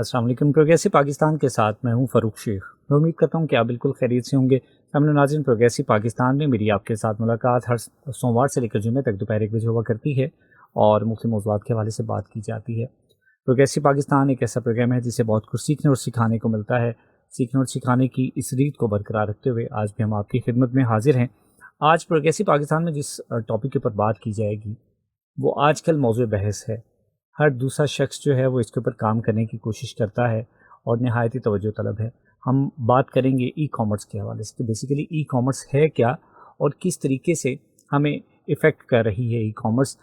السلام علیکم. پروگریسو پاکستان کے ساتھ میں ہوں فاروق شیخ. میں امید کرتا ہوں کہ آپ بالکل خیریت سے ہوں گے. سامنے ناظرین، پروگریسو پاکستان میں میری آپ کے ساتھ ملاقات ہر سوموار سے لے کر جمعے تک دوپہر 1 بجے ہوا کرتی ہے اور مختلف موضوعات کے حوالے سے بات کی جاتی ہے. پروگریسو پاکستان ایک ایسا پروگرام ہے جسے بہت کچھ سیکھنے اور سکھانے کو ملتا ہے. سیکھنے اور سکھانے کی اس ریت کو برقرار رکھتے ہوئے آج بھی ہم آپ کی خدمت میں حاضر ہیں. آج پروگریسو پاکستان میں جس ٹاپک کے اوپر بات کی جائے گی وہ آج کل موضوع بحث ہے. ہر دوسرا شخص جو ہے وہ اس کے اوپر کام کرنے کی کوشش کرتا ہے اور نہایت ہی توجہ طلب ہے. ہم بات کریں گے ای کامرس کے حوالے سے کہ بیسیکلی ای کامرس ہے کیا اور کس طریقے سے ہمیں افیکٹ کر رہی ہے ای کامرس.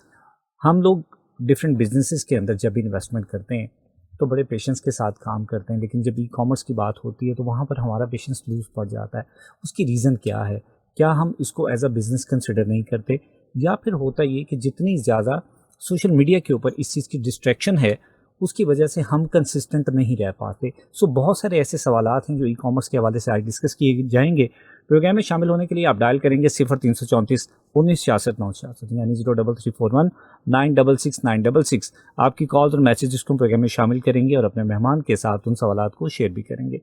ہم لوگ ڈفرینٹ بزنسز کے اندر جب انویسٹمنٹ کرتے ہیں تو بڑے پیشنس کے ساتھ کام کرتے ہیں، لیکن جب ای کامرس کی بات ہوتی ہے تو وہاں پر ہمارا پیشنس لوز پڑ جاتا ہے. اس کی ریزن کیا ہے؟ کیا ہم اس کو ایز اے بزنس کنسیڈر نہیں کرتے، یا پھر ہوتا یہ کہ جتنی زیادہ سوشل میڈیا کے اوپر اس چیز کی ڈسٹریکشن ہے اس کی وجہ سے ہم کنسسٹنٹ نہیں رہ پاتے. بہت سارے ایسے سوالات ہیں جو ای کامرس کے حوالے سے آج ڈسکس کیے جائیں گے. پروگرام میں شامل ہونے کے لیے آپ ڈائل کریں گے 0334 1966 966 یعنی 03341 966 966. آپ کی کالز اور میسیجز کو پروگرام میں شامل کریں گے اور اپنے مہمان کے ساتھ ان سوالات کو شیئر بھی کریں گے.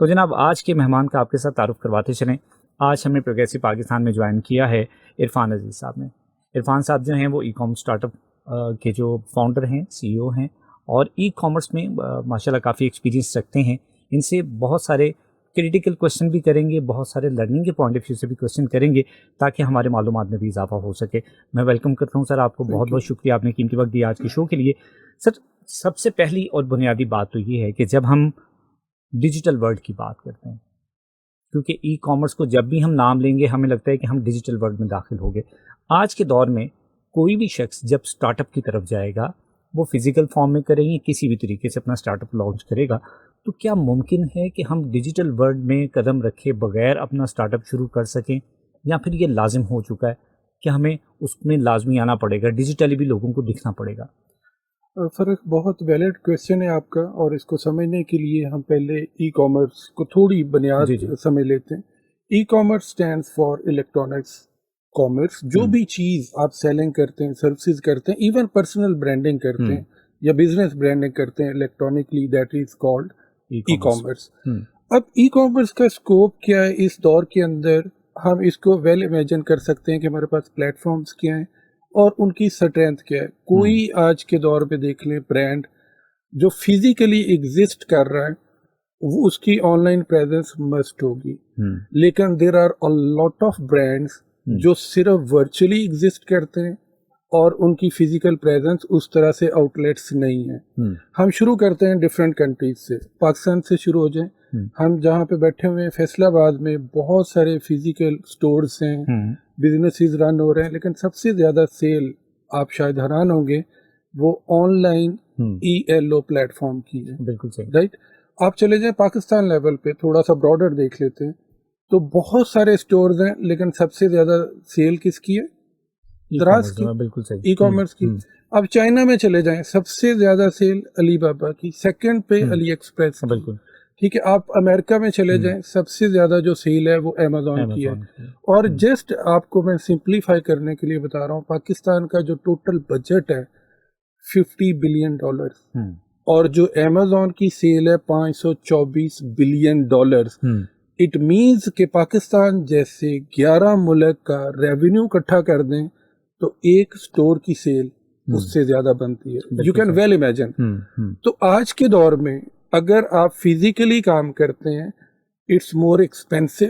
تو جناب، آج کے مہمان کا آپ کے ساتھ تعارف کرواتے چلیں. آج ہم نے پروگریسو پاکستان میں جوائن کیا ہے عرفان عزیز صاحب نے. عرفان صاحب جو ہیں وہ ای کامرس اسٹارٹ اپ کے جو فاؤنڈر ہیں، سی ای او ہیں، اور ای کامرس میں ماشاءاللہ کافی ایکسپیرینس رکھتے ہیں. ان سے بہت سارے کریٹیکل کویشچن بھی کریں گے، بہت سارے لرننگ کے پوائنٹ آف ویو سے بھی کویشچن کریں گے تاکہ ہمارے معلومات میں بھی اضافہ ہو سکے. میں ویلکم کرتا ہوں سر آپ کو. بہت بہت شکریہ، آپ نے قیمتی وقت دیا آج کے شو کے لیے. سر، سب سے پہلی اور بنیادی بات تو یہ ہے کہ جب ہم ڈیجیٹل ورلڈ کی بات کرتے ہیں، کیونکہ ای کامرس کو جب بھی ہم نام لیں گے ہمیں لگتا ہے کہ ہم ڈیجیٹل ورلڈ میں داخل ہو گئے. آج کے دور میں کوئی بھی شخص جب سٹارٹ اپ کی طرف جائے گا وہ فزیکل فارم میں کریں گے، کسی بھی طریقے سے اپنا سٹارٹ اپ لانچ کرے گا. تو کیا ممکن ہے کہ ہم ڈیجیٹل ورلڈ میں قدم رکھے بغیر اپنا سٹارٹ اپ شروع کر سکیں، یا پھر یہ لازم ہو چکا ہے کہ ہمیں اس میں لازمی آنا پڑے گا، ڈیجیٹلی بھی لوگوں کو دکھنا پڑے گا؟ فرق بہت ویلڈ کویشچن ہے آپ کا، اور اس کو سمجھنے کے لیے ہم پہلے ای کامرس کو تھوڑی بنیاد جی سمجھ لیتے ہیں. E commerce stand for electronics commerce. جو بھی چیز آپ سیلنگ کرتے ہیں، سروسز کرتے ہیں، ایون پرسنل برانڈنگ کرتے ہیں یا بزنس برانڈنگ کرتے ہیں electronically, that is called e commerce. اب ای کامرس کا اسکوپ کیا ہے اس دور کے اندر؟ ہم اس کو ویل امیجن کر سکتے ہیں کہ ہمارے پاس پلیٹ فارمز کیا ہیں اور ان کی اسٹرینتھ کیا ہے. کوئی آج کے دور پہ دیکھ لیں برانڈ جو فزیکلی ایگزسٹ کر رہا ہے وہ اس کی آن لائن پریزنس مسٹ ہوگی، لیکن there are a lot of brands جو صرف ورچولی ایگزسٹ کرتے ہیں اور ان کی فزیکل پریزنس اس طرح سے آؤٹ لیٹس نہیں ہیں. ہم شروع کرتے ہیں ڈفرینٹ کنٹریز سے. پاکستان سے شروع ہو جائیں. ہم جہاں پہ بیٹھے ہوئے ہیں فیصل آباد میں بہت سارے فزیکل سٹورز ہیں، بزنسز رن ہو رہے ہیں، لیکن سب سے زیادہ سیل آپ شاید حیران ہوں گے وہ on line E L O plate form کی ہے. بالکل صحیح. رائٹ. آپ چلے جائیں پاکستان لیول پہ، تھوڑا سا براڈر دیکھ لیتے ہیں تو بہت سارے سٹورز ہیں، لیکن سب سے زیادہ سیل کس کی ہے؟ دراز کی، بالکل صحیح، ای کامرس کی. اب چائنا میں چلے جائیں، سب سے زیادہ سیل علی بابا کی، سیکنڈ پہ علی ایکسپریس. بالکل ٹھیک ہے. آپ امریکہ میں چلے جائیں، سب سے زیادہ جو سیل ہے وہ امیزون کی ہے. اور جسٹ آپ کو میں سمپلیفائی کرنے کے لیے بتا رہا ہوں، پاکستان کا جو ٹوٹل بجٹ ہے $50 بلین اور جو امیزون کی سیل ہے $524 بلین. اٹ مینز کہ پاکستان جیسے 11 ملک کا ریونیو اکٹھا کر دیں تو ایک سٹور کی سیل اس سے زیادہ بنتی ہے. You can well imagine. تو آج کے دور میں اگر آپ فزیکلی کام کرتے ہیں اٹس مور ایکسپینسو،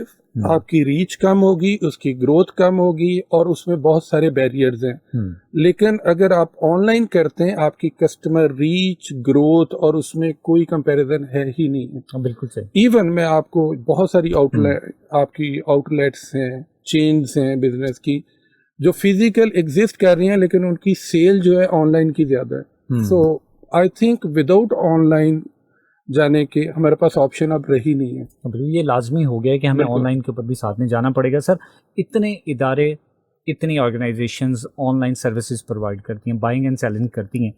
آپ کی ریچ کم ہوگی، اس کی گروتھ کم ہوگی، اور اس میں بہت سارے بیریئرز ہیں. لیکن اگر آپ آن لائن کرتے ہیں آپ کی کسٹمر ریچ، گروتھ اور اس میں کوئی کمپیریزن ہے ہی نہیں ہے. بالکل صحیح. ایون میں آپ کو بہت ساری آپ کی آؤٹ لیٹس ہیں، چینز ہیں بزنس کی جو فزیکل ایگزسٹ کر رہی ہیں، لیکن ان کی سیل جو ہے آن لائن کی زیادہ ہے. So I think without online جانے کے ہمارے پاس آپشن اب رہی نہیں ہے. یہ لازمی ہو گیا کہ ہمیں آن لائن کے اوپر بھی ساتھ میں جانا پڑے گا. سر، اتنے ادارے، اتنی organizations online services provide کرتی ہیں، بائنگ اینڈ سیلنگ کرتی ہیں.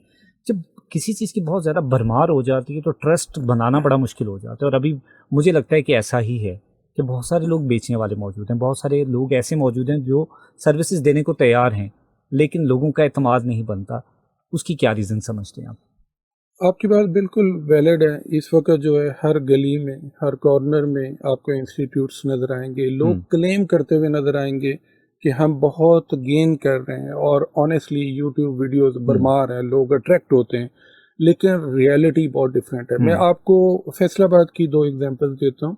جب کسی چیز کی بہت زیادہ بھرمار ہو جاتی ہے تو ٹرسٹ بنانا بڑا مشکل ہو جاتا ہے. اور ابھی مجھے لگتا ہے کہ ایسا ہی ہے کہ بہت سارے لوگ بیچنے والے موجود ہیں، بہت سارے لوگ ایسے موجود ہیں جو سروسز دینے کو تیار ہیں، لیکن لوگوں کا اعتماد نہیں بنتا. اس کی کیا ریزن سمجھتے ہیں آپ؟ آپ کی بات بالکل ویلڈ ہے. اس وقت جو ہے ہر گلی میں ہر کارنر میں آپ کو انسٹیٹیوٹس نظر آئیں گے. لوگ کلیم کرتے ہوئے نظر آئیں گے کہ ہم بہت گین کر رہے ہیں اور آنیسٹلی یوٹیوب ویڈیوز برمار ہیں, لوگ اٹریکٹ ہوتے ہیں, لیکن ریئلٹی بہت ڈفرینٹ ہے. میں آپ کو فیصل آباد کی 2 ایگزامپل دیتا ہوں.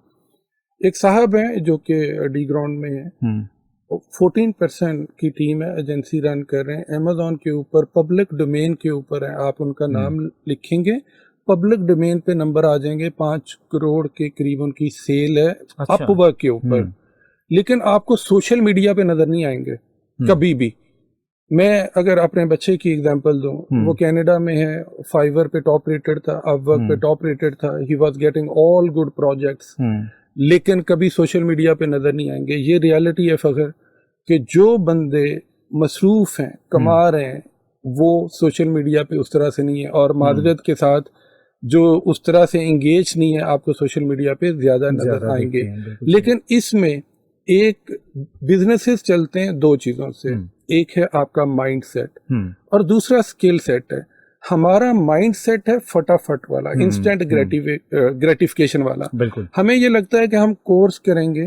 ایک صاحب ہیں جو کہ ڈی گراؤنڈ میں ہیں, 14% کی ٹیم ہے, ایجنسی رن کر رہے ہیں, امیزون کے اوپر پبلک ڈومین کے اوپر ہے. آپ ان کا نام لکھیں گے, پبلک ڈومین پہ نمبر آ جائیں گے. 5 کروڑ کے قریب ان کی سیل ہے اپ ورک کے اوپر. لیکن آپ کو سوشل میڈیا پہ نظر نہیں آئیں گے کبھی بھی. میں اگر اپنے بچے کی ایگزامپل دوں, وہ کینیڈا میں ہے, فائیور پہ ٹاپ ریٹڈ تھا, اپ ورک پہ ٹاپ ریٹڈ تھا, he was getting all good projects, لیکن کبھی سوشل میڈیا پہ نظر نہیں آئیں گے. یہ ریالٹی ہے فخر کہ جو بندے مصروف ہیں, کما رہے ہیں, وہ سوشل میڈیا پہ اس طرح سے نہیں ہے, اور معذرت کے ساتھ جو اس طرح سے انگیج نہیں ہے آپ کو سوشل میڈیا پہ زیادہ نظر آئیں گے. لیکن اس میں ایک بزنسز چلتے ہیں 2 چیزوں سے. ایک ہے آپ کا مائنڈ سیٹ اور دوسرا اسکل سیٹ ہے. ہمارا مائنڈ سیٹ ہے فٹافٹ والا, انسٹنٹ گریٹیفیکیشن والا. ہمیں یہ لگتا ہے کہ ہم کورس کریں گے,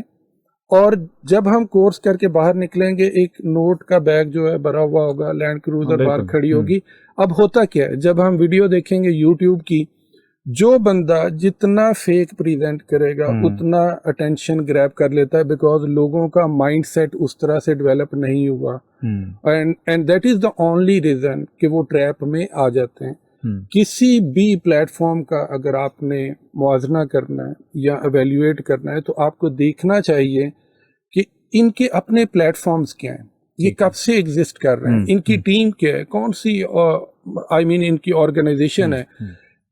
اور جب ہم کورس کر کے باہر نکلیں گے ایک نوٹ کا بیگ جو ہے بھرا ہوا ہوگا, لینڈ کروزر باہر کھڑی ہوگی. اب ہوتا کیا ہے, جب ہم ویڈیو دیکھیں گے یوٹیوب کی, جو بندہ جتنا فیک پریزنٹ کرے گا اتنا اٹینشن گریب کر لیتا ہے, بیکاز لوگوں کا مائنڈ سیٹ اس طرح سے ڈیولپ نہیں ہوا. And that is the only reason کہ وہ ٹریپ میں آ جاتے ہیں. کسی بھی پلیٹ فارم کا اگر آپ نے موازنہ کرنا ہے یا ایویلیویٹ کرنا ہے, تو آپ کو دیکھنا چاہیے کہ ان کے اپنے پلیٹ فارمز کیا ہیں, یہ کب سے ایگزسٹ کر رہے ہیں, ان کی ٹیم کیا ہے, کون سی ان کی آرگنائزیشن ہے,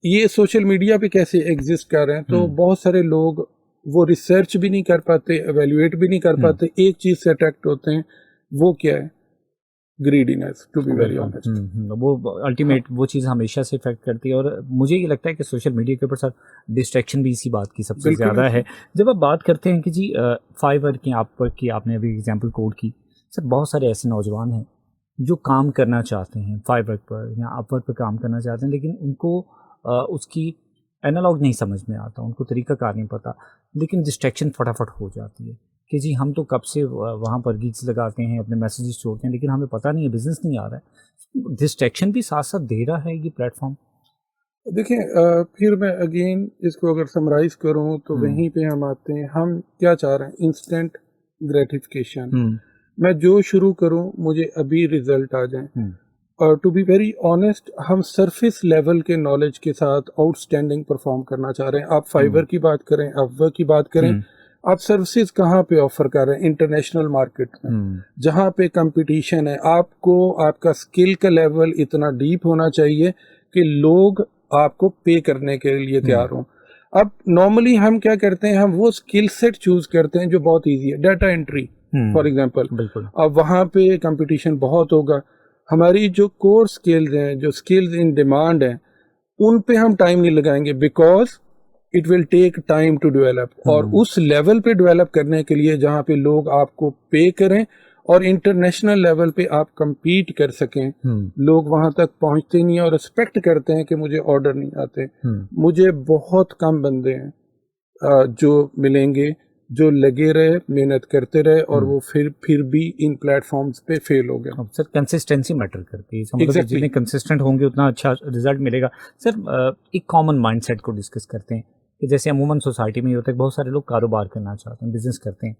یہ سوشل میڈیا پہ کیسے ایگزسٹ کر رہے ہیں. تو بہت سارے لوگ وہ ریسرچ بھی نہیں کر پاتے, ایویلیویٹ بھی نہیں کر پاتے, ایک چیز سے اٹریکٹ ہوتے ہیں, وہ کیا ہے, گریڈینس. ٹو بی ویری آنیسٹ, وہ الٹیمیٹ وہ چیز ہمیشہ سے افیکٹ کرتی ہے. اور مجھے یہ لگتا ہے کہ سوشل میڈیا کے اوپر سر ڈسٹریکشن بھی اسی بات کی سب سے زیادہ ہے. جب آپ بات کرتے ہیں کہ جی فائیور کی آپ نے ابھی ایگزامپل کوٹ کی, سر بہت سارے ایسے نوجوان ہیں جو کام کرنا چاہتے ہیں فائیور پر یا اپ ورک پہ کام کرنا چاہتے ہیں, لیکن ان کو اس کی اینالاگ نہیں سمجھ میں آتا, ان کو طریقہ کار نہیں پتہ, لیکن ڈسٹریکشن فٹافٹ ہو جاتی ہے کہ جی ہم تو کب سے وہاں پر گیگز لگاتے ہیں, اپنے میسیجز چھوڑتے ہیں, لیکن ہمیں پتہ نہیں ہے, بزنس نہیں آ رہا ہے. ڈسٹریکشن بھی ساتھ ساتھ دے رہا ہے یہ پلیٹ فارم. دیکھیں پھر میں اگین اس کو اگر سمرائز کروں تو وہیں پہ ہم آتے ہیں, ہم کیا چاہ رہے ہیں, انسٹنٹ گریٹیفیکیشن. میں جو شروع کروں مجھے ابھی ریزلٹ آ جائیں. ٹو بی ویری آنیسٹ, ہم سرفیس لیول کے نالج کے ساتھ آؤٹ اسٹینڈنگ پرفارم کرنا چاہ رہے ہیں. آپ فائیور کی بات کریں, اپ ورک کی بات کریں, آپ سروسز کہاں پہ آفر کر رہے ہیں, انٹرنیشنل مارکیٹ میں جہاں پہ کمپٹیشن ہے. آپ کو آپ کا اسکل کا لیول اتنا ڈیپ ہونا چاہیے کہ لوگ آپ کو پے کرنے کے لیے تیار ہوں. اب نارملی ہم کیا کرتے ہیں, ہم وہ اسکل سیٹ چوز کرتے ہیں جو بہت ایزی ہے, ڈیٹا انٹری فار ایگزامپل. اب وہاں پہ کمپٹیشن بہت ہوگا, ہماری جو کور اسکلز ہیں, جو اسکلز ان ڈیمانڈ ہیں, ان پہ ہم ٹائم نہیں لگائیں گے, because it will take time to develop. اور اس لیول پہ ڈیولپ کرنے کے لیے جہاں پہ لوگ آپ کو پے کریں اور انٹرنیشنل لیول پہ آپ کمپیٹ کر سکیں, لوگ وہاں تک پہنچتے نہیں ہیں اور ایکسپیکٹ کرتے ہیں کہ مجھے آرڈر نہیں آتے. مجھے بہت کم بندے ہیں جو ملیں گے جو لگے رہے, محنت کرتے رہے, اور وہ پھر بھی ان پلیٹ فارمز پہ فیل ہو گئے. سر کنسسٹنسی میٹر کرتی ہے, جتنے کنسسٹنٹ ہوں گے اتنا اچھا رزلٹ ملے گا. سر ایک کامن مائنڈ سیٹ کو ڈسکس کرتے ہیں کہ جیسے عموماً سوسائٹی میں یہ ہوتا ہے کہ بہت سارے لوگ کاروبار کرنا چاہتے ہیں, بزنس کرتے ہیں.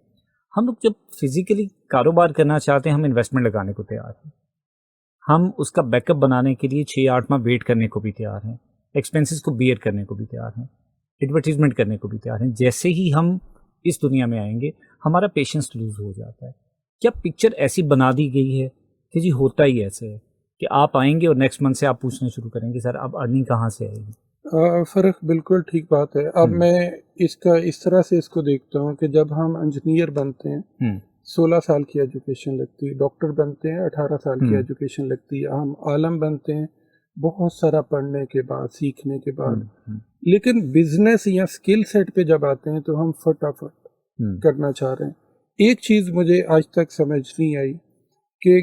ہم لوگ جب فزیکلی کاروبار کرنا چاہتے ہیں, ہم انویسٹمنٹ لگانے کو تیار ہیں, ہم اس کا بیک اپ بنانے کے لیے 6-8 ماہ ویٹ کرنے کو بھی تیار ہیں, ایکسپینسز کو بیئر کرنے کو بھی تیار ہیں, ایڈورٹیزمنٹ کرنے کو بھی تیار ہیں. جیسے ہی ہم اس دنیا میں آئیں گے ہمارا پیشنس لوز ہو جاتا ہے. کیا پکچر ایسی بنا دی گئی ہے کہ جی ہوتا ہی ایسے ہے کہ آپ آئیں گے اور نیکسٹ منتھ سے آپ پوچھنا شروع کریں گے سر اب ارننگ کہاں سے آئے گی؟ فرق بالکل ٹھیک بات ہے. اب میں اس طرح سے اس کو دیکھتا ہوں کہ جب ہم انجینئر بنتے ہیں 16 سال کی ایجوکیشن لگتی ہے, ڈاکٹر بنتے ہیں 18 سال کی ایجوکیشن لگتی ہے, ہم عالم بنتے ہیں بہت سارا پڑھنے کے بعد, سیکھنے کے بعد. لیکن بزنس یا اسکل سیٹ پہ جب آتے ہیں تو ہم فٹافٹ کرنا چاہ رہے ہیں. ایک چیز مجھے آج تک سمجھ نہیں آئی کہ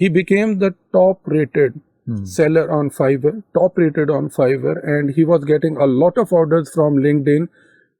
He became the top rated seller on Fiverr, top rated on Fiverr, and he was getting a lot of orders from LinkedIn.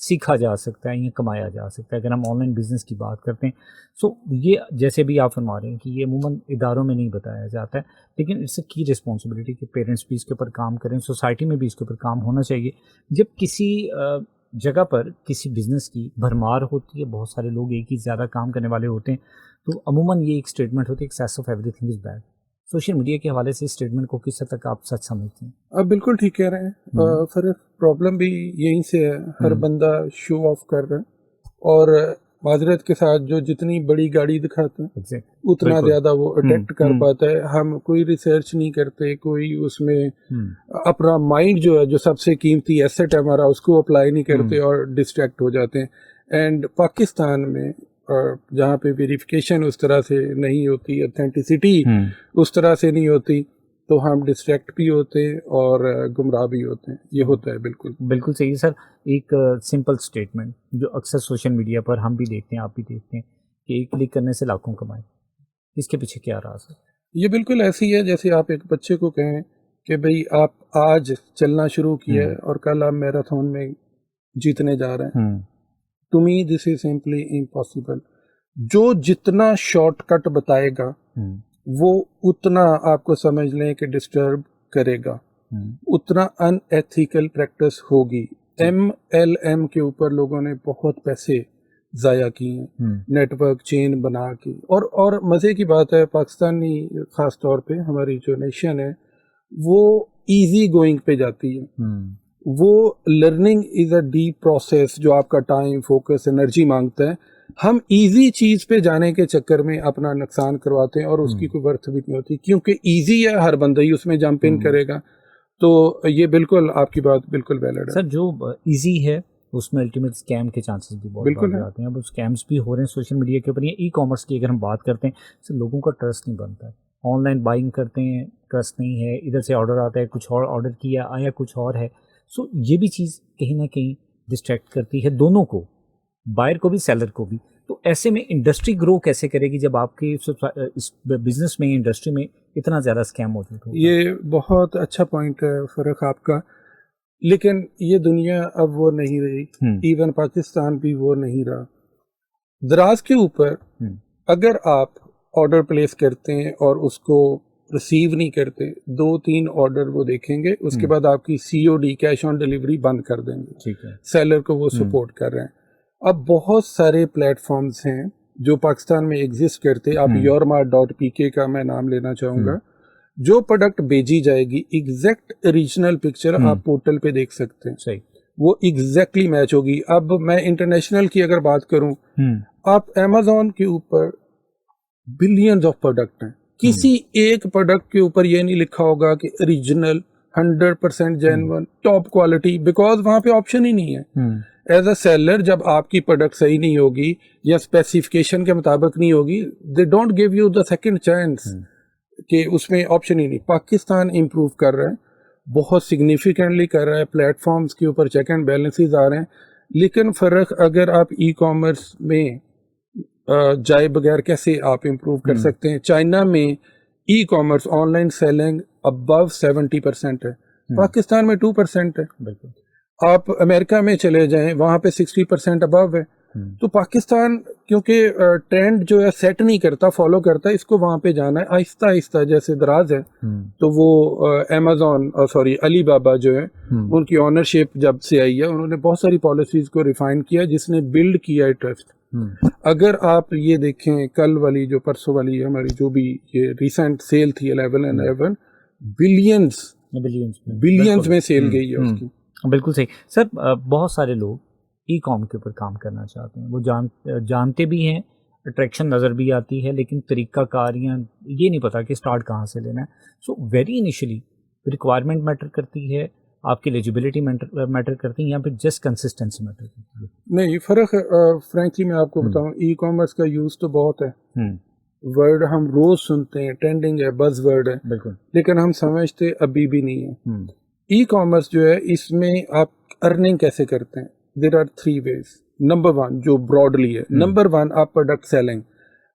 سیکھا جا سکتا ہے یا کمایا جا سکتا ہے اگر ہم آن لائن بزنس کی بات کرتے ہیں. سو یہ جیسے بھی آپ فرما رہے ہیں کہ یہ عموماً اداروں میں نہیں بتایا جاتا ہے، لیکن اٹس اے کی رسپانسبلٹی کہ پیرنٹس بھی اس کے اوپر کام کریں، سوسائٹی میں بھی اس کے اوپر کام ہونا چاہیے. جب کسی جگہ پر کسی بزنس کی بھرمار ہوتی ہے، بہت سارے لوگ ایک ہی زیادہ کام کرنے والے ہوتے ہیں، تو عموماً یہ ایک اسٹیٹمنٹ ہوتی ہے access of every thing is bad. Social media کے حوالے سے اسٹیٹمنٹ کو کس حد تک آپ سچ سمجھتے ہیں؟ آپ بالکل ٹھیک کہہ رہے ہیں. پھر پرابلم بھی یہیں سے ہے، ہر بندہ شو آف کر رہا ہے اور معذرت کے ساتھ جو جتنی بڑی گاڑی دکھاتے ہیں اتنا زیادہ وہ اٹیکٹ کر پاتا ہے. ہم کوئی ریسرچ نہیں کرتے، کوئی اس میں اپنا مائنڈ جو ہے جو سب سے قیمتی ایسٹ ہے ہمارا اس کو اپلائی نہیں کرتے اور ڈسٹریکٹ ہو جاتے ہیں. اینڈ پاکستان میں جہاں پہ ویریفیکیشن اس طرح سے نہیں ہوتی، اتھینٹسٹی اس طرح سے نہیں ہوتی، تو ہم ڈسٹریکٹ بھی ہوتے ہیں اور گمراہ بھی ہوتے ہیں. یہ ہوتا ہے. بالکل بالکل صحیح سر. ایک سمپل اسٹیٹمنٹ جو اکثر سوشل میڈیا پر ہم بھی دیکھتے ہیں، آپ بھی دیکھتے ہیں کہ ایک کلک کرنے سے لاکھوں کمائیں، اس کے پیچھے کیا راز ہے؟ یہ بالکل ایسی ہے جیسے آپ ایک بچے کو کہیں کہ بھئی آپ آج چلنا شروع کیا ہے اور کل آپ میراتھن میں جیتنے جا رہے ہیں. To me this is simply impossible. جو جتنا شارٹ کٹ بتائے گا وہ اتنا آپ کو سمجھ لیں کہ ڈسٹرب کرے گا، اتنا ان ایتھیکل پریکٹس ہوگی. MLM کے اوپر لوگوں نے بہت پیسے ضائع کیے ہیں، نیٹ ورک چین بنا کے. اور مزے کی بات ہے پاکستانی خاص طور پہ ہماری جو نیشن ہے وہ ایزی گوئنگ پہ جاتی ہے. وہ learning is a deep process جو آپ کا ٹائم، فوکس، انرجی مانگتا ہے. ہم ایزی چیز پہ جانے کے چکر میں اپنا نقصان کرواتے ہیں اور اس کی کوئی ورتھ بھی نہیں ہوتی، کیونکہ ایزی ہے، ہر بندہ ہی اس میں جمپ ان کرے گا. تو یہ بالکل آپ کی بات بالکل ویلڈ ہے. سر جو ایزی ہے اس میں الٹیمیٹ اسکیم کے چانسز بھی بہت بڑھ جاتے ہیں. اب اسکیمس بھی ہو رہے ہیں سوشل میڈیا کے اوپر. یہ ای کامرس کی اگر ہم بات کرتے ہیں، سر لوگوں کا ٹرسٹ نہیں بنتا ہے. آن لائن بائنگ کرتے ہیں، ٹرسٹ نہیں ہے، ادھر سے آرڈر آتا ہے، کچھ اور آرڈر کیا آیا کچھ اور ہے. سو یہ بھی چیز کہیں نہ کہیں ڈسٹریکٹ کرتی ہے دونوں کو، بائر کو بھی سیلر کو بھی. تو ایسے میں انڈسٹری گرو کیسے کرے گی جب آپ کے اس بزنس میں انڈسٹری میں اتنا زیادہ اسکیم موجود ہو؟ یہ بہت اچھا پوائنٹ ہے فرق آپ کا. لیکن یہ دنیا اب وہ نہیں رہی، ایون پاکستان بھی وہ نہیں رہا. دراز کے اوپر اگر آپ آرڈر پلیس کرتے ہیں اور اس کو ریسیو نہیں کرتے، 2-3 آرڈر وہ دیکھیں گے، اس کے بعد آپ کی COD کیش آن ڈلیوری بند کر دیں گے. سیلر کو وہ سپورٹ کر رہے ہیں. اب بہت سارے پلیٹ فارمز ہیں جو پاکستان میں ایگزسٹ کرتے. آپ yourmart.pk کا میں نام لینا چاہوں گا. جو پروڈکٹ بھیجی جائے گی ایگزیکٹ ریجنل پکچر آپ پورٹل پہ دیکھ سکتے ہیں، وہ ایگزیکٹلی میچ ہوگی. اب میں انٹرنیشنل کی اگر بات کروں، آپ Amazon کے اوپر بلینز آف پروڈکٹ ہیں، کسی ایک پروڈکٹ کے اوپر یہ نہیں لکھا ہوگا کہ regional 100% genuine top quality, because وہاں پہ آپشن ہی نہیں ہے. ایز اے سیلر جب آپ کی پروڈکٹ صحیح نہیں ہوگی یا اسپیسیفکیشن کے مطابق نہیں ہوگی، they don't give you the second chance کہ اس میں آپشن ہی نہیں. پاکستان امپروو کر رہا ہے، بہت سگنیفیکنٹلی کر رہا ہے. پلیٹ فارمز کے اوپر چیک اینڈ بیلنسز آ رہے ہیں. لیکن فرق اگر آپ ای کامرس میں جائے بغیر کیسے آپ امپروو کر سکتے ہیں؟ چائنا میں ecommerce online selling ابو 70% ہے، پاکستان میں 2% ہے. آپ امریکہ میں چلے جائیں، وہاں پہ 60% ابو ہے. تو پاکستان کیونکہ ٹرینڈ جو ہے سیٹ نہیں کرتا، فالو کرتا، اس کو وہاں پہ جانا ہے آہستہ آہستہ. جیسے دراز ہے تو وہ علی بابا جو ہے ان کی آنرشپ جب سے آئی ہے، انہوں نے بہت ساری پالیسیز کو ریفائن کیا جس نے بلڈ کیا ہے ٹرسٹ. اگر آپ یہ دیکھیں کل والی جو پرسوں والی ہماری جو بھی یہ ریسنٹ سیل تھی 11/11 بلینز میں سیل گئی ہے اس کی. بالکل صحیح سر. بہت سارے لوگ ای کام کے اوپر کام کرنا چاہتے ہیں، وہ جانتے بھی ہیں، اٹریکشن نظر بھی آتی ہے، لیکن طریقہ کار یا یہ نہیں پتا کہ اسٹارٹ کہاں سے لینا ہے. So very initially requirement matter کرتی ہے، آپ کی ایلیجیبلٹی میٹر کرتی ہے، یا پھر جسٹ کنسسٹنسی میٹر کرتی ہے؟ نہیں، فرق فرینکلی میں آپ کو بتاؤں، ای کامرس کا یوز تو بہت ہے، ورڈ ہم روز سنتے ہیں، ٹرینڈنگ ہے، بز ورڈ ہے، بالکل، لیکن ہم سمجھتے ابھی بھی نہیں ہے. ای کامرس جو ہے اس میں آپ ارننگ کیسے کرتے ہیں؟ There are 3 ways. نمبر 1 جو براڈلی ہے، نمبر 1 آپ product selling.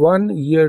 1 year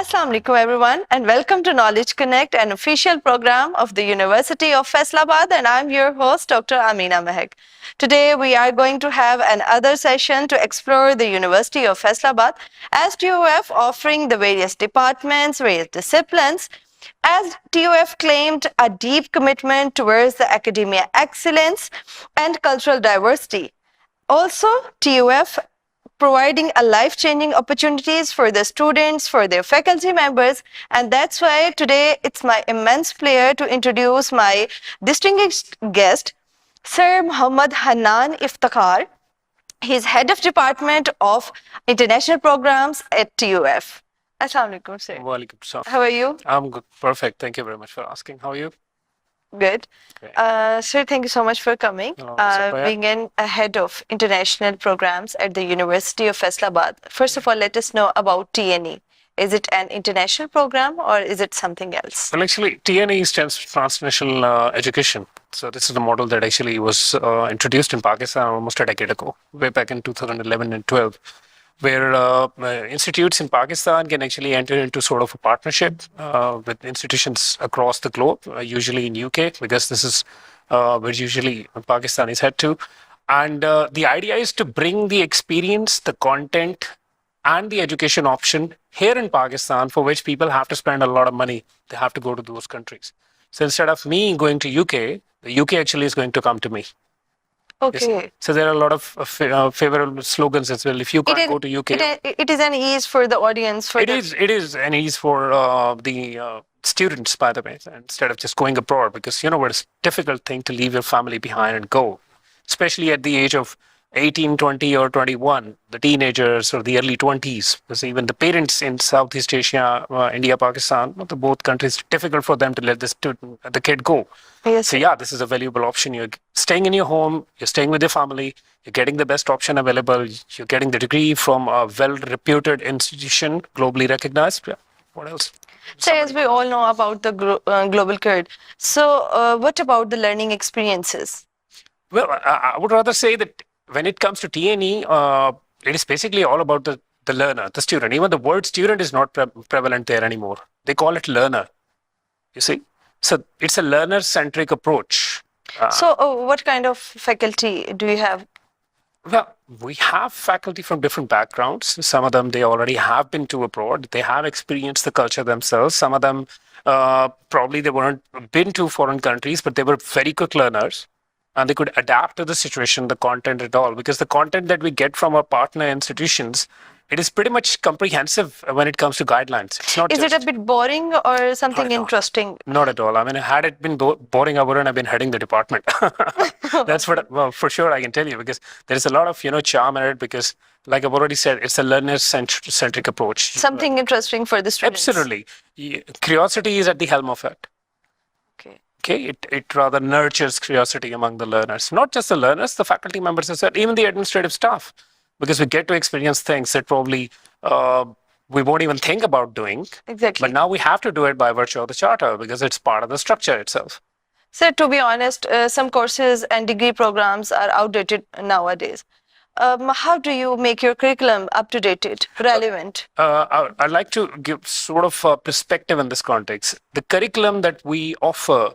Assalamu alaikum everyone, and welcome to Knowledge Connect, an official program of the University of Faisalabad, and I'm your host Dr. Amina Mehak. Today we are going to have another session to explore the University of Faisalabad, as TUF offering the various departments, various disciplines, as TUF claimed a deep commitment towards the academia excellence and cultural diversity. Also, TUF providing a life-changing opportunities for the students, for their faculty members, and that's why today it's my immense pleasure to introduce my distinguished guest, Sir Muhammad Hanan Iftikhar. He's head of department of international programs at TUF. Assalamu alaikum, sir. Walaikum salam. How are you? I'm good. Perfect. Thank you very much for asking. How are you? Good. Great. Sir, thank you so much for coming. Sapaya. Being a head of international programs at the University of Faisalabad. First of all, let us know about TNE. Is it an international program or is it something else? Well, actually, TNE stands for Transnational Education. So this is the model that actually was introduced in Pakistan almost a decade ago, way back in 2011 and 12. Where institutes in Pakistan can actually enter into sort of a partnership with institutions across the globe, usually in UK, because this is where usually Pakistanis head to. And the idea is to bring the experience, the content, and the education option here in Pakistan, for which people have to spend a lot of money. They have to go to those countries. So instead of me going to UK, the UK actually is going to come to me. Okay. Yes. So there are a lot of favorable slogans as well. If you can't go to UK, it is an ease for the audience. It is an ease for the students, by the way, instead of just going abroad, because it's a difficult thing to leave your family behind and go, especially at the age of 18, 20, or 21, the teenagers or the early 20s, because even the parents in Southeast Asia, India, Pakistan, the both countries, difficult for them to let the kid go. Yes, So sir. yeah, this is a valuable option. You're staying in your home, you're staying with your family, you're getting the best option available, you're getting the degree from a well-reputed institution, globally recognized. Yeah. What else? So as we all know about the global curve, so what about the learning experiences? Well, I would rather say that when it comes to TNE, it is basically all about the learner, the student. Even the word student is not prevalent there anymore. They call it learner, you see. So it's a learner-centric approach. So what kind of faculty do you have? Well, we have faculty from different backgrounds. Some of them, they already have been to abroad. They have experienced the culture themselves. Some of them, probably they weren't been to foreign countries, but they were very quick learners. And they could adapt to the situation, the content at all. Because the content that we get from our partner institutions, it is pretty much comprehensive when it comes to guidelines. It's not Is it just... a bit boring or something at all. interesting? Not at all. I mean, had it been boring, I wouldn't have been heading the department. That's what, well, for sure I can tell you, because there is a lot of, charm in it, because like I've already said, it's a learner-centric approach. Something interesting for the students. Absolutely. Curiosity is at the helm of it. Okay. Okay, it rather nurtures curiosity among the learners. Not just the learners, the faculty members as well, even the administrative staff, because we get to experience things that probably we won't even think about doing. Exactly. But now we have to do it by virtue of the charter, because it's part of the structure itself. So to be honest, some courses and degree programs are outdated nowadays. How do you make your curriculum up-to-date, relevant? I'd like to give sort of a perspective in this context. The curriculum that we offer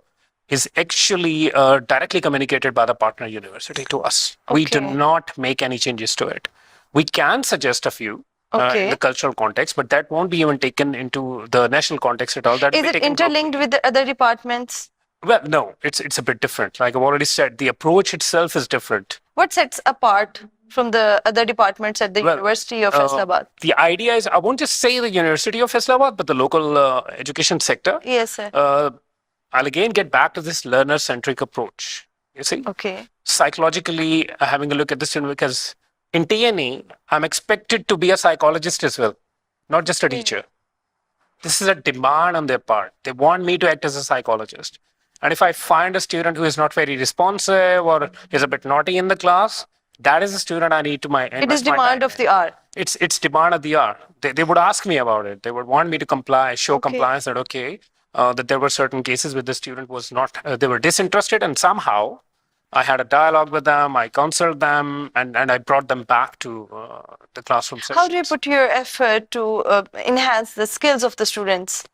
is actually directly communicated by the partner university to us. We do Okay. not make any changes to it. We can suggest a few in Okay. the cultural context, but that won't be even taken into the national context at all. That will Is be it taken interlinked with the other departments? Well, no, it's a bit different. Like I've already said, the approach itself is different. What sets apart from the other departments at the Well, University of Faisalabad? The idea is, I won't just say the University of Faisalabad, but the local education sector. Yes, sir. I'll again get back to this learner-centric approach. You see, Okay. psychologically having a look at this, because in TNE, I'm expected to be a psychologist as well, not just a teacher. This is a demand on their part. They want me to act as a psychologist. And if I find a student who is not very responsive or is a bit naughty in the class, that is a student I need to It is demand of the hour. It's demand of the hour. They would ask me about it. They would want me to comply, show Okay. compliance that that there were certain cases where the student was not, they were disinterested, and somehow I had a dialogue with them, I counseled them, and I brought them back to the classroom sessions. How do you put your effort to enhance the skills of the students?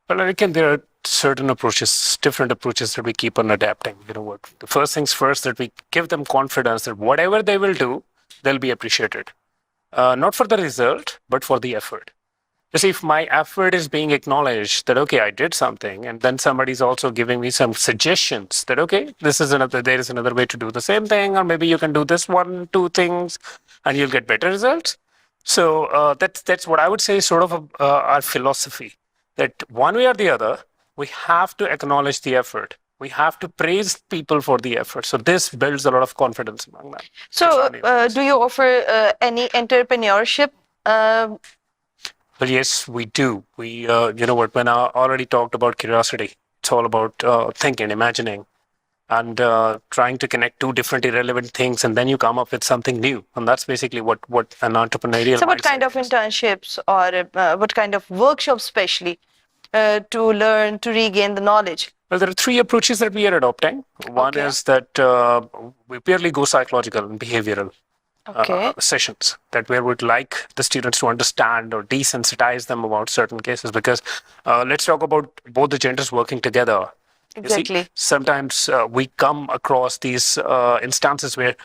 Well, again, there are certain approaches, different approaches that we keep on adapting. You know what? The first things first, that we give them confidence that whatever they will do, they'll be appreciated. Not for the result, but for the effort. You see, if my effort is being acknowledged that, okay, I did something, and then somebody's also giving me some suggestions that, okay, there is another way to do the same thing, or maybe you can do this 1-2 things, and you'll get better results. So that's what I would say is sort of our philosophy, that one way or the other, we have to acknowledge the effort. We have to praise people for the effort. So this builds a lot of confidence among them. So do you offer any entrepreneurship? Well, yes, we do. We, you know what, when I already talked about curiosity, it's all about thinking, imagining, and trying to connect two different irrelevant things, and then you come up with something new. And that's basically what an entrepreneurial So what mindset kind of is. internships or what kind of workshops specially to learn, to regain the knowledge? Well, there are 3 approaches that we are adopting. One Okay. is that we purely go psychological and behavioral Okay. sessions, that where we'd like the students to understand or desensitize them about certain cases, because let's talk about both the genders working together. You see, Exactly. sometimes we come across these instances where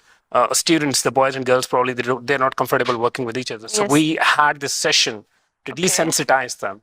students, the boys and girls, probably they're not comfortable working with each other. So Yes. we had this session to Okay. desensitize them.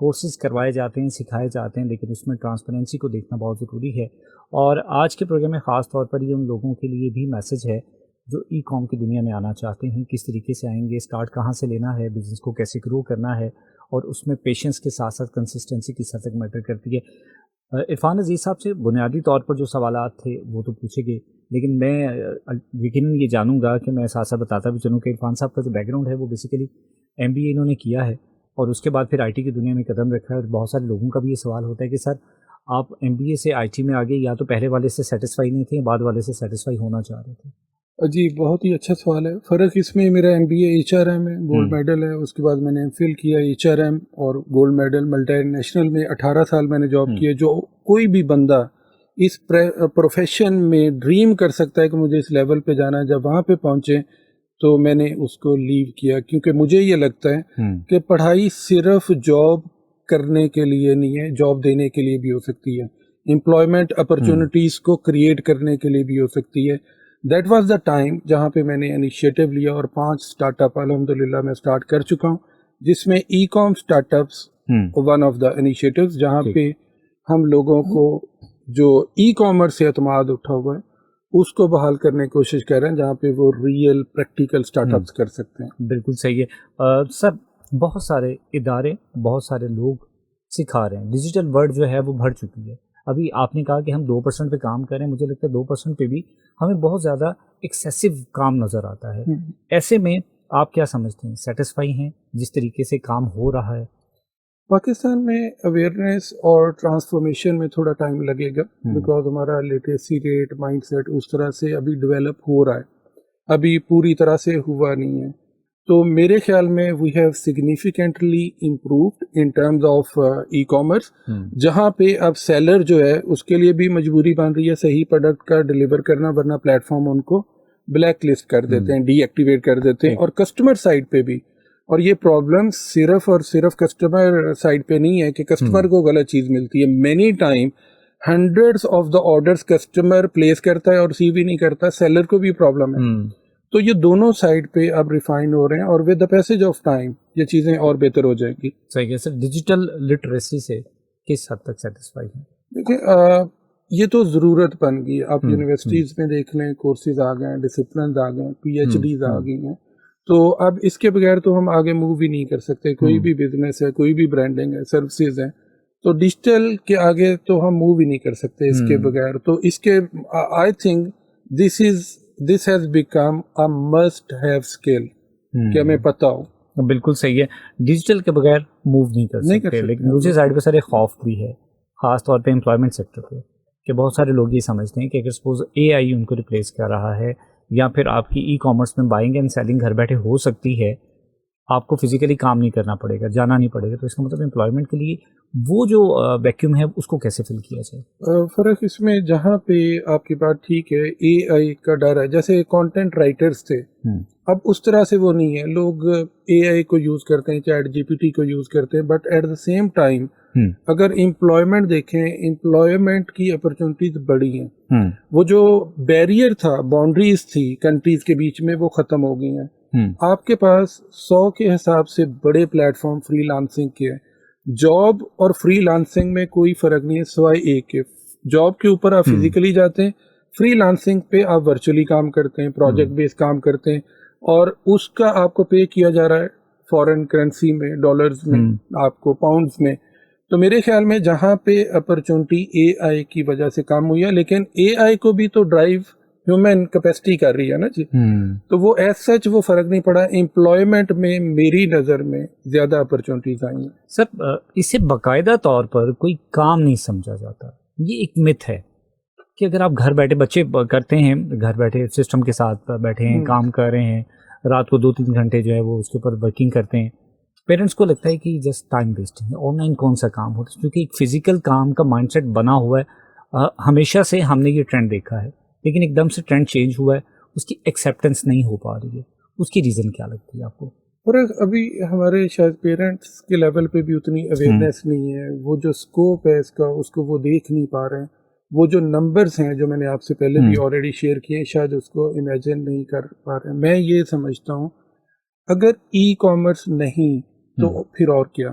Courses کروائے جاتے ہیں, سکھائے جاتے ہیں, لیکن اس میں transparency کو دیکھنا بہت ضروری ہے. اور آج کے پروگرام میں خاص طور پر یہ ان لوگوں کے لیے بھی میسج ہے جو ای کام کی دنیا میں آنا چاہتے ہیں, کس طریقے سے آئیں گے, اسٹارٹ کہاں سے لینا ہے, بزنس کو کیسے گرو کرنا ہے, اور اس میں پیشنس کے ساتھ ساتھ کنسسٹنسی کس حد تک میٹر کرتی ہے. عرفان عزیز صاحب سے بنیادی طور پر جو سوالات تھے وہ تو پوچھے گئے, لیکن میں یقیناً یہ جانوں گا کہ میں ساتھ ساتھ بتاتا بھی چلوں کہ عرفان صاحب کا جو بیک گراؤنڈ ہے وہ بیسیکلی MBA انہوں نے کیا ہے, اور اس کے بعد پھر IT کی دنیا میں قدم رکھا ہے. اور بہت سارے لوگوں کا بھی یہ سوال ہوتا ہے کہ سر آپ MBA سے IT میں آگے یا تو پہلے والے سے سیٹسفائی نہیں تھے یا بعد والے سے سیٹسفائی ہونا چاہ رہے تھے. جی بہت ہی اچھا سوال ہے. فرق اس میں میرا MBA HRM ہے, گولڈ میڈل ہے. اس کے بعد میں نے MPhil کیا HRM اور گولڈ میڈل ملٹی نیشنل میں 18 سال میں نے جاب کی ہے. جو کوئی بھی بندہ اس پروفیشن میں ڈریم کر سکتا ہے کہ مجھے اس لیول پہ جانا ہے, جب وہاں پہ پہنچے تو میں نے اس کو لیو کیا, کیونکہ مجھے یہ لگتا ہے کہ پڑھائی صرف جاب کرنے کے لیے نہیں ہے, جاب دینے کے لیے بھی ہو سکتی ہے, امپلائمنٹ اپرچونیٹیز کو کریٹ کرنے کے لیے بھی ہو سکتی ہے. دیٹ واز دا ٹائم جہاں پہ میں نے انیشیٹو لیا اور 5 اسٹارٹ اپ الحمدللہ میں اسٹارٹ کر چکا ہوں, جس میں ecom startups one of the initiatives, جہاں پہ ہم لوگوں کو جو ای کامرس سے اعتماد اٹھا ہوا ہے اس کو بحال کرنے کی کوشش کر رہے ہیں, جہاں پہ وہ ریئل پریکٹیکل اسٹارٹ اپس کر سکتے ہیں. بالکل صحیح ہے سر. بہت سارے ادارے, بہت سارے لوگ سکھا رہے ہیں, ڈیجیٹل ورلڈ جو ہے وہ بڑھ چکی ہے. ابھی آپ نے کہا کہ ہم 2% پہ کام کریں, مجھے لگتا ہے 2% پہ بھی ہمیں بہت زیادہ ایکسیسو کام نظر آتا ہے. ایسے میں آپ کیا سمجھتے ہیں, سیٹسفائی ہیں جس طریقے سے کام ہو رہا ہے؟ پاکستان میں اویئرنیس اور ٹرانسفارمیشن میں تھوڑا ٹائم لگے گا, بیکاز ہمارا لٹریسی ریٹ, مائنڈ سیٹ اس طرح سے ابھی ڈیولپ ہو رہا ہے, ابھی پوری طرح سے ہوا نہیں ہے. تو میرے خیال میں we have significantly improved in terms of e commerce, جہاں پہ اب سیلر جو ہے اس کے لیے بھی مجبوری بن رہی ہے صحیح پروڈکٹ کا ڈلیور کرنا, ورنہ پلیٹ فارم ان کو بلیک لسٹ کر دیتے ہیں, ڈی ایکٹیویٹ کر دیتے ہیں. اور کسٹمر سائڈ پہ بھی, اور یہ پرابلم صرف اور صرف کسٹمر سائڈ پہ نہیں ہے کہ کسٹمر کو غلط چیز ملتی ہے. Many time hundreds of the orders customer place کرتا ہے اور ریسیو بھی نہیں کرتا, سیلر کو بھی پرابلم ہے. تو یہ دونوں سائڈ پہ اب ریفائن ہو رہے ہیں, اور with the passage of time یہ چیزیں اور بہتر ہو جائیں گی. صحیح ہے سر. ڈیجیٹل لٹریسی سے کس حد تک سیٹسفائی ہیں؟ دیکھیں یہ تو ضرورت بن گئی. آپ یونیورسٹیز میں دیکھ لیں, کورسز آ گئے ہیں, ڈسپلنز آ گئے ہیں, PhDs آ گئی ہیں. تو اب اس کے بغیر تو ہم آگے موو ہی نہیں کر سکتے. کوئی بھی بزنس ہے, کوئی بھی برانڈنگ ہے, سروسز ہیں, تو ڈیجیٹل کے آگے تو ہم موو ہی نہیں کر سکتے اس کے بغیر. تو اس کے I think this has become a must have skill, کہ ہمیں پتہ ہو. بالکل صحیح ہے, ڈیجیٹل کے بغیر موو نہیں کر سکتے. لیکن دوسری سائڈ پہ سر ایک خوف بھی ہے, خاص طور پہ امپلائمنٹ سیکٹر پہ, کہ بہت سارے لوگ یہ سمجھتے ہیں کہ اگر سپوز AI ان کو ریپلیس کر رہا ہے, یا پھر آپ کی ای کامرس میں بائنگ اینڈ سیلنگ گھر بیٹھے ہو سکتی ہے, آپ کو فزیکلی کام نہیں کرنا پڑے گا, جانا نہیں پڑے گا, تو اس کا مطلب امپلائمنٹ کے لیے وہ جو ویکیوم ہے اس کو کیسے فل کیا جائے؟ فرق اس میں, جہاں پہ آپ کی بات ٹھیک ہے, AI کا ڈر ہے. جیسے کانٹینٹ رائٹرز تھے, اب اس طرح سے وہ نہیں ہے. لوگ AI کو یوز کرتے ہیں, چیٹ GPT کو یوز کرتے ہیں, but at the same time اگر امپلائمنٹ دیکھیں, امپلائمنٹ کی اپرچونیٹیز بڑی ہیں. وہ جو بیریئر تھا, باؤنڈریز تھی کنٹریز کے بیچ میں, وہ ختم ہو گئی ہیں. آپ کے پاس 100 کے حساب سے بڑے پلیٹ فارم فری لانسنگ کے ہیں. جاب اور فری لانسنگ میں کوئی فرق نہیں ہے سوائے ایک کے. جاب کے اوپر آپ فزیکلی جاتے ہیں, فری لانسنگ پہ آپ ورچولی کام کرتے ہیں, پروجیکٹ بیس کام کرتے ہیں, اور اس کا آپ کو پے کیا جا رہا ہے فورن کرنسی میں, ڈالرز میں, آپ کو پاؤنڈز میں. تو میرے خیال میں جہاں پہ اپرچونٹی AI کی وجہ سے کام ہوئی ہے, لیکن AI کو بھی تو ڈرائیو ہیومن کیپیسٹی کر رہی ہے نا جی. تو وہ ایز سچ وہ فرق نہیں پڑا. امپلائمنٹ میں میری نظر میں زیادہ اپرچونٹیز آئی ہیں. سر اسے باقاعدہ طور پر کوئی کام نہیں سمجھا جاتا. یہ ایک مت ہے کہ اگر آپ گھر بیٹھے, بچے کرتے ہیں گھر بیٹھے سسٹم کے ساتھ بیٹھے ہیں, کام کر رہے ہیں, رات کو 2-3 گھنٹے جو ہے وہ اس کے اوپر ورکنگ کرتے ہیں, پیرنٹس کو لگتا ہے کہ جسٹ ٹائم ویسٹنگ ہے, آن لائن کون سا کام ہوتا ہے, کیونکہ ایک فزیکل کام کا مائنڈ سیٹ بنا ہوا ہے. ہمیشہ سے ہم نے یہ ٹرینڈ دیکھا ہے, لیکن ایک دم سے ٹرینڈ چینج ہوا ہے, اس کی ایکسیپٹنس نہیں ہو پا رہی ہے. اس کی ریزن کیا لگتی ہے آپ کو؟ اور ابھی ہمارے شاید پیرنٹس کے لیول پہ بھی اتنی اویئرنیس نہیں ہے. وہ جو اسکوپ ہے اس کا, اس کو وہ دیکھ نہیں پا رہے ہیں. وہ جو نمبرز ہیں جو میں نے آپ سے پہلے بھی آلریڈی شیئر کیے, شاید اس کو امیجن نہیں کر پا رہے ہیں. میں یہ سمجھتا ہوں اگر ای کامرس نہیں تو پھر اور کیا.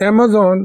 Amazon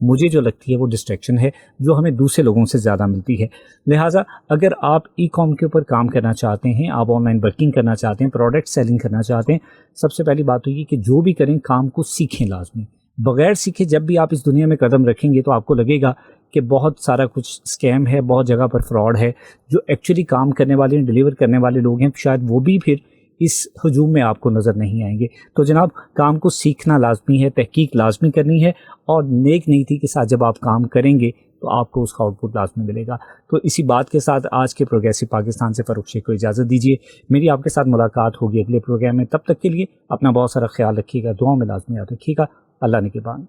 مجھے جو لگتی ہے وہ ڈسٹریکشن ہے جو ہمیں دوسرے لوگوں سے زیادہ ملتی ہے. لہٰذا اگر آپ ای کام کے اوپر کام کرنا چاہتے ہیں, آپ آن لائن ورکنگ کرنا چاہتے ہیں, پروڈکٹ سیلنگ کرنا چاہتے ہیں, سب سے پہلی بات تو یہ کہ جو بھی کریں کام کو سیکھیں لازمی. بغیر سیکھے جب بھی آپ اس دنیا میں قدم رکھیں گے تو آپ کو لگے گا کہ بہت سارا کچھ اسکیم ہے, بہت جگہ پر فراڈ ہے. جو ایکچولی کام کرنے والے ڈیلیور کرنے والے لوگ ہیں شاید وہ بھی پھر اس ہجوم میں آپ کو نظر نہیں آئیں گے. تو جناب کام کو سیکھنا لازمی ہے, تحقیق لازمی کرنی ہے, اور نیک نیتی کے ساتھ جب آپ کام کریں گے تو آپ کو اس کا آؤٹ پٹ لازمی ملے گا. تو اسی بات کے ساتھ آج کے پروگریسو پاکستان سے فاروق شیخ کو اجازت دیجیے. میری آپ کے ساتھ ملاقات ہوگی اگلے پروگرام میں. تب تک کے لیے اپنا بہت سارا خیال رکھیے گا, دعاؤں میں لازمی یاد رکھیے گا. اللہ نگہبان.